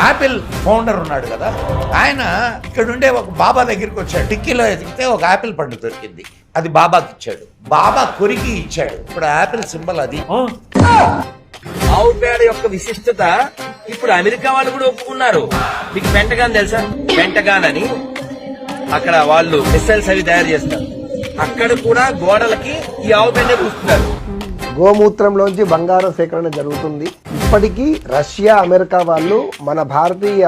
Apple founder ఉన్నాడు కదా, ఆయన ఇక్కడుండే ఒక బాబా దగ్గరికి వచ్చాడు. టిక్కీలో ఎదిగితే ఒక యాపిల్ పండు దొరికింది, అది బాబాకి ఇచ్చాడు. బాబా కొరికి ఇచ్చాడు. ఇప్పుడు యాపిల్ సింబల్ అది. ఆవు పేడ యొక్క విశిష్టత ఇప్పుడు అమెరికా వాళ్ళు కూడా ఒప్పుకున్నారు. మీకు పెంటగాన్ తెలుసా? పెంటగాన్ అని అక్కడ వాళ్ళు మిసైల్స్ అవి తయారు చేస్తారు. అక్కడ కూడా గోడలకి ఈ ఆవు పేడ పూస్తున్నారు. గోమూత్రంలోంచి బంగారం సేకరణ జరుగుతుంది. ఇప్పటికీ రష్యా, అమెరికా వాళ్ళు మన భారతీయ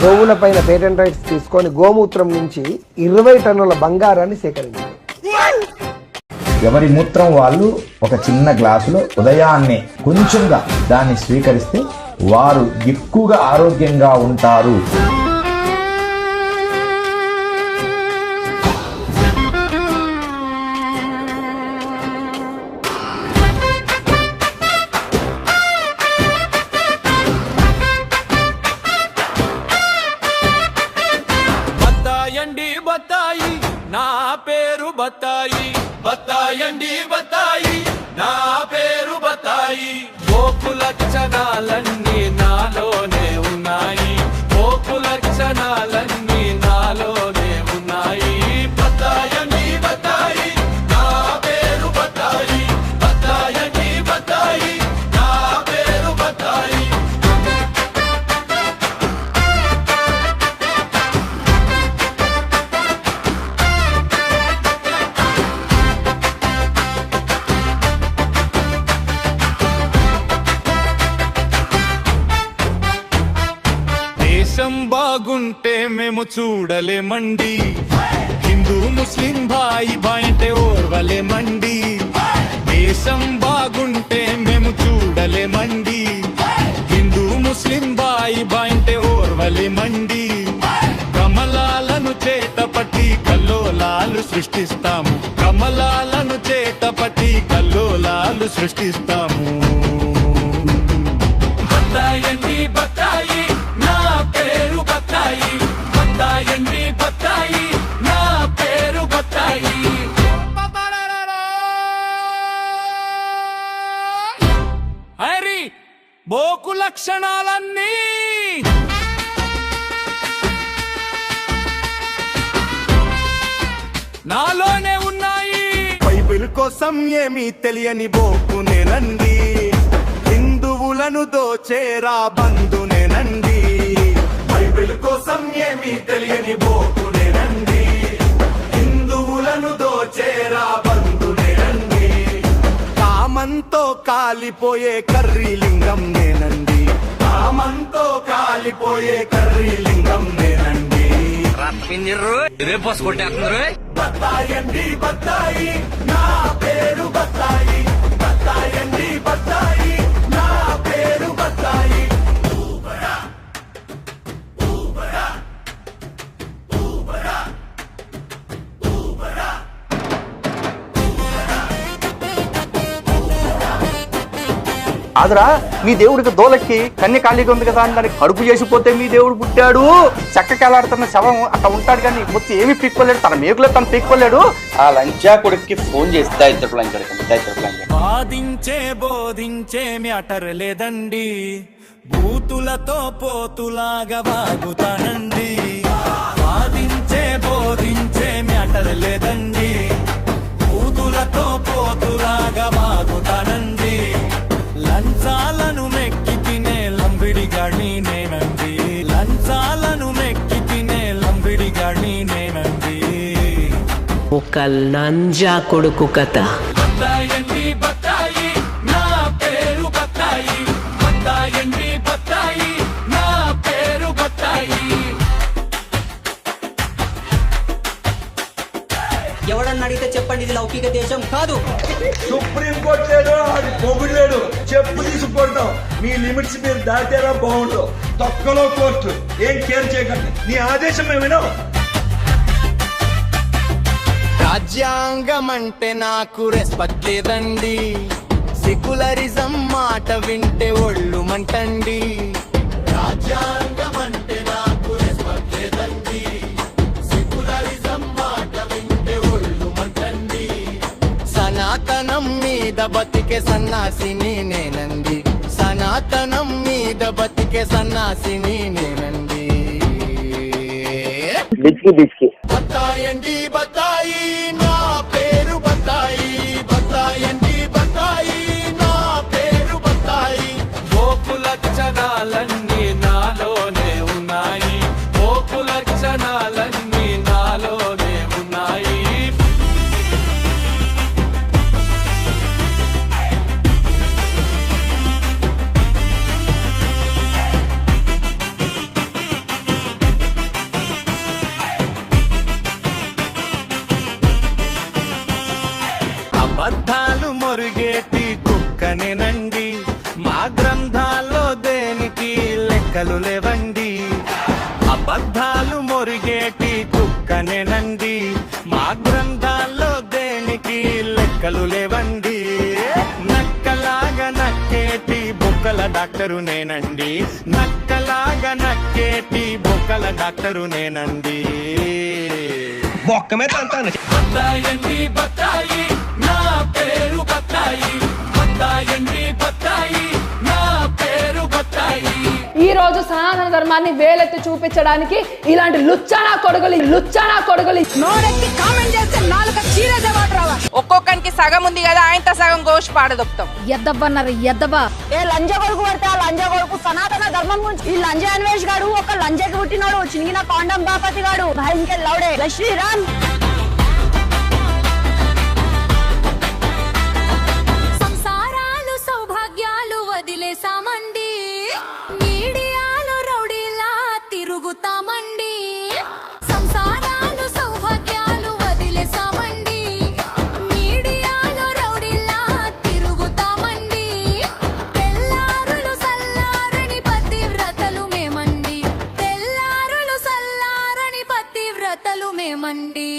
గోవుల పైన పేటెంట్ రైట్స్ తీసుకొని గోమూత్రం నుంచి 20 టన్నుల బంగారాన్ని సేకరించారు. ఎవరి మూత్రం వాళ్ళు ఒక చిన్న గ్లాసులో ఉదయాన్నే కొంచెంగా దాన్ని స్వీకరిస్తే వారు ఎక్కువగా ఆరోగ్యంగా ఉంటారు. బత్తాయి నా పేరు బత్తాయి, బత్తాయండి బత్తాయి నా పేరు బత్తాయి. పోపు లక్షణాలన్నీ నాలోనే ఉన్నాయి, పోపు లక్షణాలన్నీ నాలోనే ఉన్నాయి. బత్తాయండి బత్తాయి నా పేరు బత్తాయి, బత్తాయండి బత్తాయి నా పేరు బత్తాయి. దేశం బాగుంటే మేము చూడలేమండి, హిందూ ముస్లిం భాయి బాయంటే ఓర్వలేమండి. దేశం బాగుంటే మేము చూడలేమండి, హిందూ ముస్లిం భాయి బాయంటే ఓర్వలేమండి. కమలాలను చేతపట్టి కల్లోలాలు సృష్టిస్తాము, కమలాలను చేతపట్టి కల్లోలాలు సృష్టిస్తాము. బత్తాయండి బత్తాయి నా పేరు బత్తాయి, బత్తాయండి బత్తాయి నా పేరు బత్తాయి. హరి బోకు లక్షణాలన్నీ నాలోనే ఉన్నాయి. బైబిల్ కోసం ఏమీ తెలియని బోకునేనండి, హిందువులను దోచేరా బంధునేనండి. బైబిల్ కోసం ఏమీ తెలియని బోకునేనండి, హిందువులను దోచేరా బంధునేనండి. కామంతో కాలిపోయే కర్రీ లింగం నేనండి, కామంతో కాలిపోయే కర్రీ లింగం నేనండి. రేపోసి కొట్టేస్తున్నారు. బత్తాయండి బత్తాయి నా పేరు బత్తాయి, బత్తాయండి బత్తాయి నా పేరు బత్తాయి. ఆదరా మీ దేవుడికి దోలెక్కి కన్య ఖాళీగా ఉంది కదా అని దానికి కడుపు చేసిపోతే మీ దేవుడు పుట్టాడు. చెక్కకెళ్ళాడుతున్న శవం అట్లా ఉంటాడు కానీ వచ్చి ఏమి పీక్కోలేడు, తన మేకులో తను పీక్కోలేడు. ఆ లంచా కొడుక్కి ఫోన్ చేసి వాదించే బోధించే మ్యాటర్ లేదండి, బూతులతో పోతులాగా వాగుతానండి. వాదించే బోధించే మ్యాటర్ లేదండి, బూతులతో పోతులాగా వాగుతానండి. లంచాలను మెక్కి తినే లంబిడిగాడిని నేనండి, లంచాలను మెక్కి తినే లంబిడిగాడిని నేనండి. ఒక లంజా కొడుకు కథ. బత్తాయండి బత్తాయి నా పేరు బత్తాయి, బత్తాయండి బత్తాయి నా పేరు బత్తాయి. ఎవడన్నా అడిగితే చెప్పండి, ఇది లౌకిక దేశం కాదు. సుప్రీం కోర్టు లేడు, అది పొగుడు లేడు, చెప్పు తీసుకుంటాం. మీ లిమిట్స్ మీరు దాటారా బాగుండు. తొక్కలో కోర్టు ఏం కేర్ చేయకండి, నీ ఆదేశం ఏమైనా. రాజ్యాంగం అంటే నాకు రెస్పెక్ట్ లేదండి, సెక్యులరిజం మాట వింటే ఒళ్ళు మంటండి. రాజ్యాంగం అంటే నాకు రెస్పెక్ట్ లేదండి, సెక్యులరిజం మాట వింటే ఒళ్ళు మంటండి. సనాతనం మీద బతికే సన్నాసిని నేనండి, సనాతనం మీద బతికే పలికే సన్నాసిని నేనండి. బత్తాయండి బత్తాయి నా పేరు బత్తాయి, బత్తాయండి బత్తాయి నా పేరు బత్తాయి. పోపు లక్షణాలన్నీ నాలోనే ఉన్నాయి, పోపు లక్షణాలన్నీ నాలోనే ఉన్నాయి. అబద్ధాలు మొరిగేటి కుక్కనేనండి, మా గ్రంథాల్లో దేనికి లెక్కలు లేవండి. అబద్ధాలు మొరిగేటి కుక్కనేనండి, మా గ్రంథాల్లో దేనికి లెక్కలు లేవండి. నక్కలాగా నక్కేటి బొక్కల డాక్టరు నేనండి, నక్కలాగా నక్కేటి బొక్కల డాక్టరు నేనండి. బత్తాయండి బత్తాయి నా పేరు బత్తాయి, బత్తాయండి బత్తాయి నా పేరు బత్తాయి. ఈ రోజు సనాతన ధర్మాన్ని వేలెత్తి చూపించడానికి ఇలాంటి లుచ్చానా కొడుకులు నోరెత్తి కామెంట్ చేస్తే నాలుక చీరేసే మాట రావా. ఒక్కొక్కరికి సగం ఉంది కదా, ఆయనతో సగం గోష్ పాడదొప్తాం. ఎద్దబ్బన్నారు ఎద్దబా. ఏ లంజ కొడుకు పడితే ఆ లంజ కొడుకు సనాతన ధర్మం గురించి ఈ లంజ అన్వేష్ గాడు ఒక లంజకి పుట్టినాడు, చినిగిన కాండం బాపతి గాడు ఇంకే లౌడే శ్రీరామ్. సంసారాలు సౌభాగ్యాలు వదిలేసామండి, మీడియాలో రౌడీలా తిరుగుతామండి. సంసారాలు సౌభాగ్యాలు వదిలేసామండి, మీడియాలో రౌడీలా తిరుగుతామండి. తెల్లారులు సల్లారని పతివ్రతలు మేమండి, తెల్లారులు సల్లారని పతివ్రతలు మేమండి.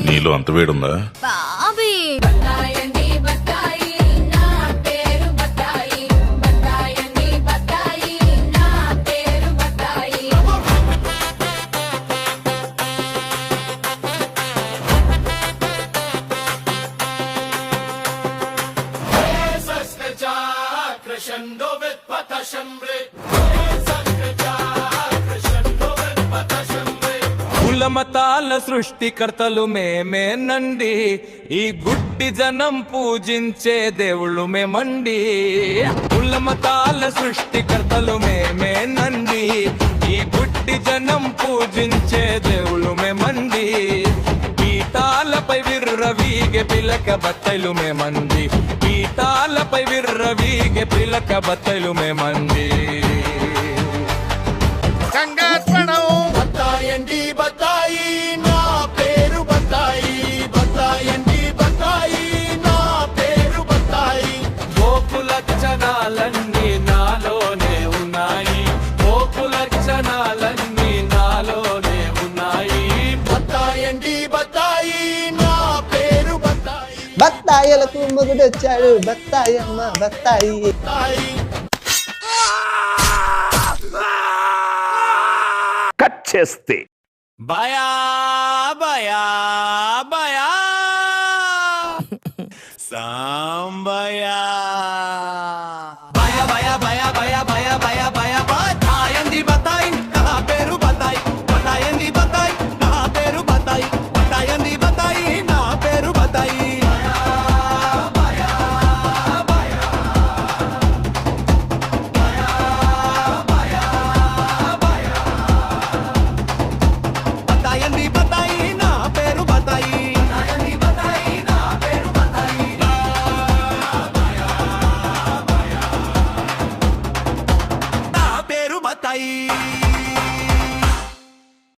నీలో అంత వేడుందా? బాబీ బత్తాయండి బత్తాయి నా పేరు బత్తాయి, బత్తాయండి బత్తాయి నా పేరు బత్తాయి. కులమతాల సృష్టికర్తలు మేమేనండి, ఈ గుడ్డి జనం పూజించే దేవుళ్ళు మేమండి. కులమతాల సృష్టికర్తలు మేమేనండి, ఈ గుడ్డి జనం పూజించే దేవుళ్ళు మేమండి. పీఠాలపై విర్రవీగే పిలక బత్తలు మేమండి, పీఠాలపై విర్రవీగే పిలక బత్తలు మేమండి. బత్తాయండి బత్తాయి నా పేరు బత్తాయి, బత్తాయండి బత్తాయి నా పేరు బత్తాయి. పోపు లక్షణాలన్నీ నాలోనే ఉన్నాయి, పోపు లక్షణాలన్నీ నాలోనే ఉన్నాయి. బత్తాయండి బత్తాయి నా పేరు బత్తాయి, బత్తాయిలకు మొగుడొచ్చాడు, బత్తాయమ్మ బత్తాయి. బత్తాయి. కట్ చేస్తే బయా బయా బయా సాంబయా.